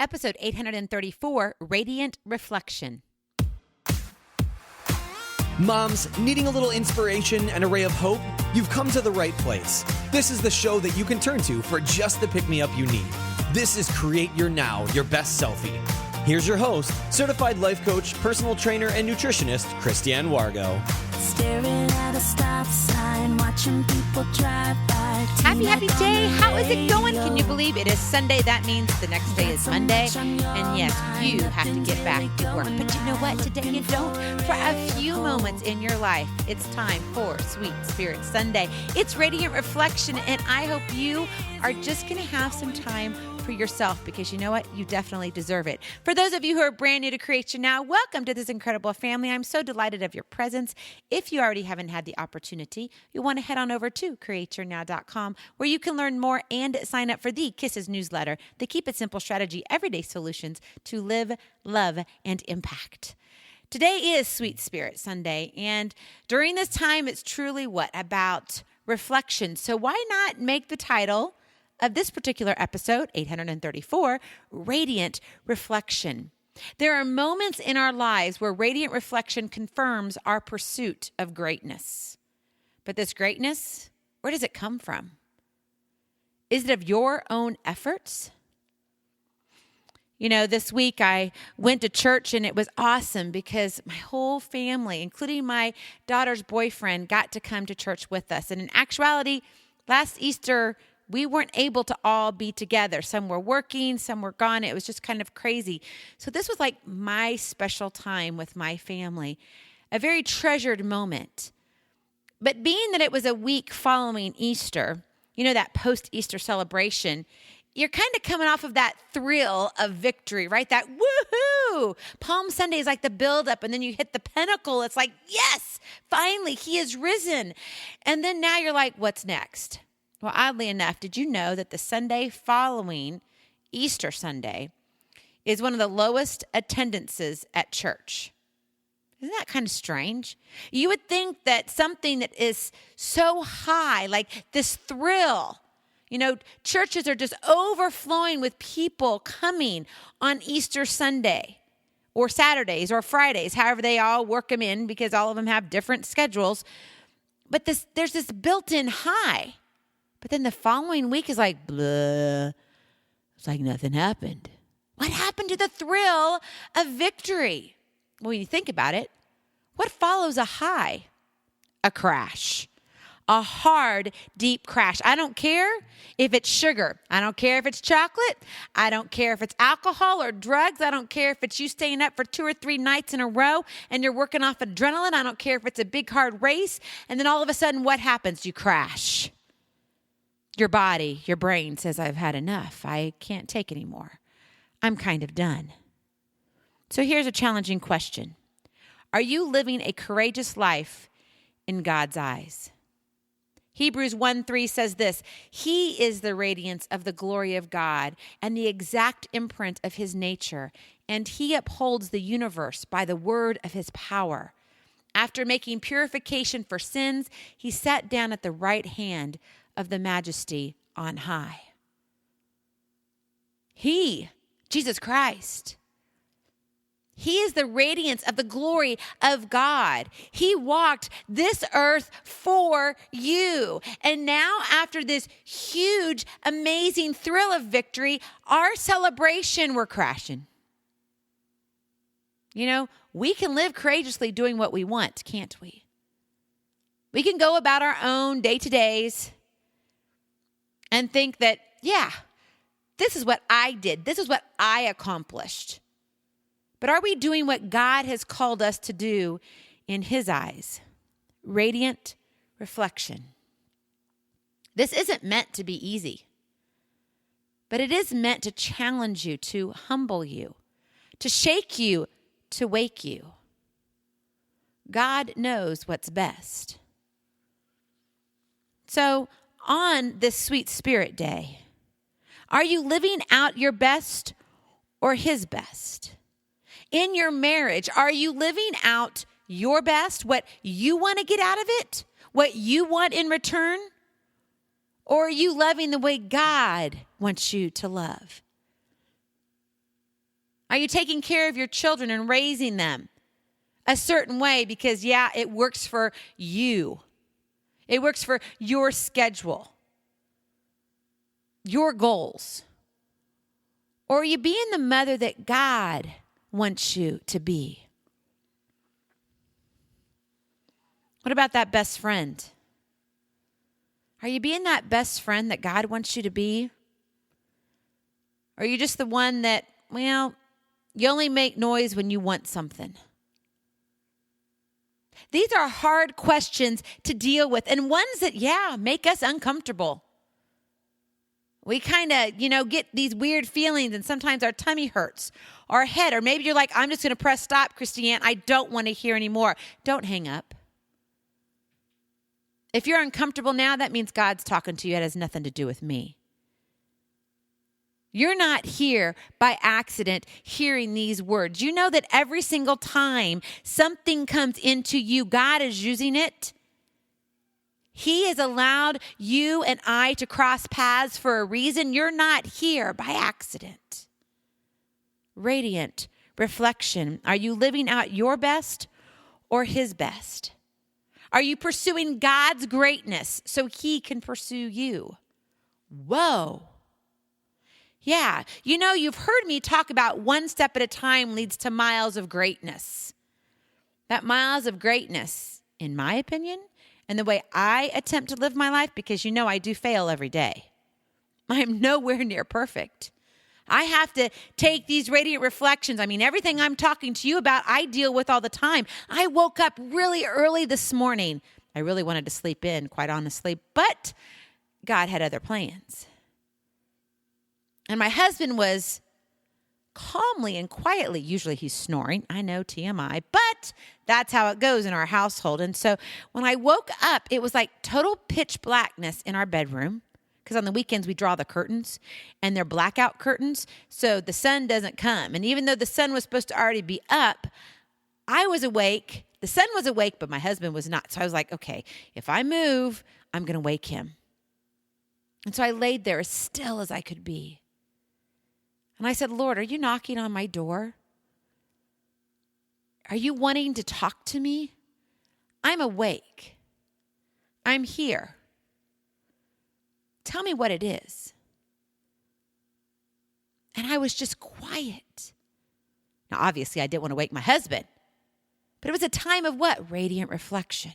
Episode 834, Radiant Reflection. Moms, needing a little inspiration and a ray of hope? You've come to the right place. This is the show that you can turn to for just the pick-me-up you need. This is Create Your Now, Your Best Selfie. Here's your host, certified life coach, personal trainer, and nutritionist, Christiane Wargo. Staring at a stop sign, watching people drive by. Happy day. How is it going? Can you believe it is Sunday? That means the next day is Monday. And yes, you have to get back to work. But you know what? Today you don't. For a few moments in your life, it's time for Sweet Spirit Sunday. It's Radiant Reflection, and I hope you are just going to have some time for yourself, because you know what? You definitely deserve it. For those of you who are brand new to Create Your Now, welcome to this incredible family. I'm so delighted of your presence. If you already haven't had the opportunity, you want to head on over to createyournow.com, where you can learn more and sign up for the Kisses newsletter, the Keep It Simple Strategy Everyday Solutions to Live, Love, and Impact. Today is Sweet Spirit Sunday, and during this time, it's truly about reflection. So why not make the title of this particular episode, 834, Radiant Reflection. There are moments in our lives where radiant reflection confirms our pursuit of greatness. But this greatness, where does it come from? Is it of your own efforts? You know, this week I went to church and it was awesome because my whole family, including my daughter's boyfriend, got to come to church with us. And in actuality, last Easter, we weren't able to all be together. Some were working, some were gone. It was just kind of crazy. So this was like my special time with my family, a very treasured moment. But being that it was a week following Easter, you know, that post-Easter celebration, you're kind of coming off of that thrill of victory, right? That woohoo! Palm Sunday is like the buildup, and then you hit the pinnacle. It's like, yes, finally, he is risen. And then now you're like, what's next? Well, oddly enough, did you know that the Sunday following Easter Sunday is one of the lowest attendances at church? Isn't that kind of strange? You would think that something that is so high, like this thrill, you know, churches are just overflowing with people coming on Easter Sunday or Saturdays or Fridays, however they all work them in, because all of them have different schedules. But there's this built-in high. But then the following week is like, blah. It's like nothing happened. What happened to the thrill of victory? Well, when you think about it, what follows a high? A crash. A hard, deep crash. I don't care if it's sugar. I don't care if it's chocolate. I don't care if it's alcohol or drugs. I don't care if it's you staying up for 2 or 3 nights in a row and you're working off adrenaline. I don't care if it's a big, hard race. And then all of a sudden, what happens? You crash. Your body, your brain says, I've had enough. I can't take anymore. I'm kind of done. So here's a challenging question. Are you living a courageous life in God's eyes? Hebrews 1:3 says this, He is the radiance of the glory of God and the exact imprint of his nature, and he upholds the universe by the word of his power. After making purification for sins, he sat down at the right hand of the majesty on high. He, Jesus Christ, he is the radiance of the glory of God. He walked this earth for you. And now, after this huge, amazing thrill of victory, our celebration, we're crashing. You know, we can live courageously doing what we want, can't we? We can go about our own day-to-days and think that, yeah, this is what I did. This is what I accomplished. But are we doing what God has called us to do in his eyes? Radiant reflection. This isn't meant to be easy, but it is meant to challenge you, to humble you, to shake you, to wake you. God knows what's best. So, on this Sweet Spirit Day, are you living out your best or his best? In your marriage, are you living out your best, what you want to get out of it, what you want in return? Or are you loving the way God wants you to love? Are you taking care of your children and raising them a certain way because, yeah, it works for you? It works for your schedule, your goals. Or are you being the mother that God wants you to be? What about that best friend? Are you being that best friend that God wants you to be? Or are you just the one that, well, you only make noise when you want something? These are hard questions to deal with, and ones that, yeah, make us uncomfortable. We kind of, get these weird feelings, and sometimes our tummy hurts, our head, or maybe you're like, I'm just going to press stop, Christiane. I don't want to hear anymore. Don't hang up. If you're uncomfortable now, that means God's talking to you. It has nothing to do with me. You're not here by accident hearing these words. You know that every single time something comes into you, God is using it. He has allowed you and I to cross paths for a reason. You're not here by accident. Radiant reflection. Are you living out your best or His best? Are you pursuing God's greatness so He can pursue you? Whoa. Yeah, you've heard me talk about one step at a time leads to miles of greatness. That miles of greatness, in my opinion, and the way I attempt to live my life, because I do fail every day. I am nowhere near perfect. I have to take these radiant reflections. Everything I'm talking to you about, I deal with all the time. I woke up really early this morning. I really wanted to sleep in, quite honestly, but God had other plans. And my husband was calmly and quietly, usually he's snoring. I know, TMI, but that's how it goes in our household. And so when I woke up, it was like total pitch blackness in our bedroom, because on the weekends we draw the curtains, and they're blackout curtains, so the sun doesn't come. And even though the sun was supposed to already be up, I was awake. The sun was awake, but my husband was not. So I was like, okay, if I move, I'm going to wake him. And so I laid there as still as I could be. And I said, Lord, are you knocking on my door? Are you wanting to talk to me? I'm awake. I'm here. Tell me what it is. And I was just quiet. Now, obviously, I didn't want to wake my husband. But it was a time of what? Radiant reflection.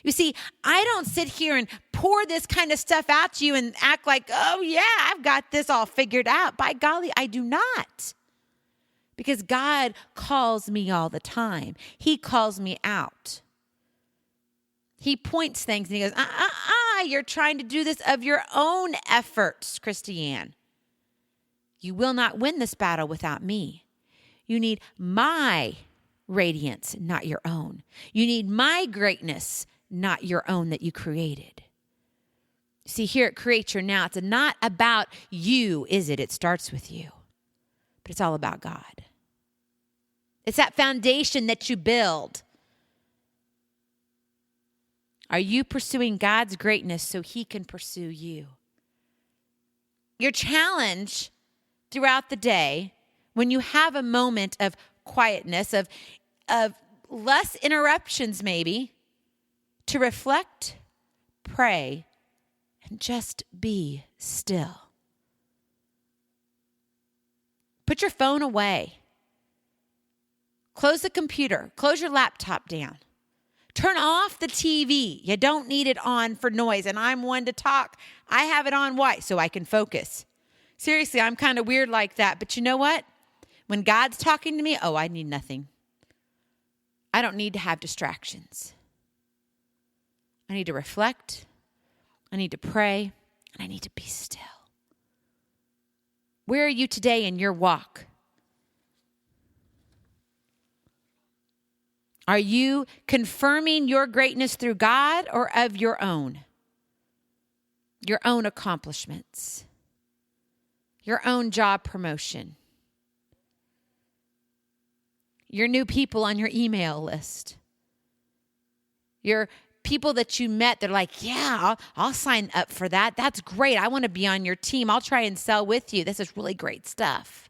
You see, I don't sit here and pour this kind of stuff out to you and act like, oh yeah, I've got this all figured out. By golly, I do not. Because God calls me all the time. He calls me out. He points things and he goes, you're trying to do this of your own efforts, Christiane. You will not win this battle without me. You need my radiance, not your own. You need my greatness, not your own that you created. See, here at Create Your Now, it's not about you, is it? It starts with you. But it's all about God. It's that foundation that you build. Are you pursuing God's greatness so He can pursue you? Your challenge throughout the day, when you have a moment of quietness, of less interruptions maybe, to reflect, pray, and just be still. Put your phone away. Close the computer. Close your laptop down. Turn off the TV. You don't need it on for noise. And I'm one to talk. I have it on why? So I can focus. Seriously, I'm kind of weird like that. But you know what? When God's talking to me, I need nothing. I don't need to have distractions. I need to reflect. I need to pray. And I need to be still. Where are you today in your walk? Are you confirming your greatness through God or of your own? Your own accomplishments. Your own job promotion. Your new people on your email list. Your people that you met, they're like, yeah, I'll sign up for that. That's great. I want to be on your team. I'll try and sell with you. This is really great stuff.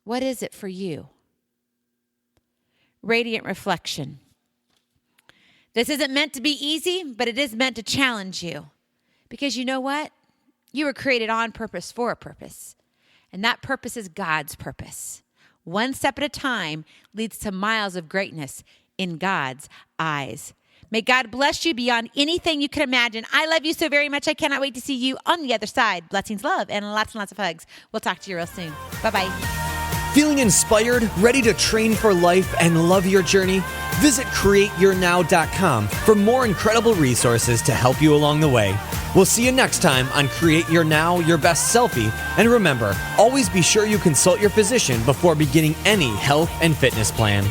What is it for you? Radiant reflection. This isn't meant to be easy, but it is meant to challenge you. Because you know what? You were created on purpose for a purpose. And that purpose is God's purpose. One step at a time leads to miles of greatness in God's eyes. May God bless you beyond anything you can imagine. I love you so very much. I cannot wait to see you on the other side. Blessings, love, and lots of hugs. We'll talk to you real soon. Bye-bye. Feeling inspired, ready to train for life, and love your journey? Visit createyournow.com for more incredible resources to help you along the way. We'll see you next time on Create Your Now, Your Best Selfie. And remember, always be sure you consult your physician before beginning any health and fitness plan.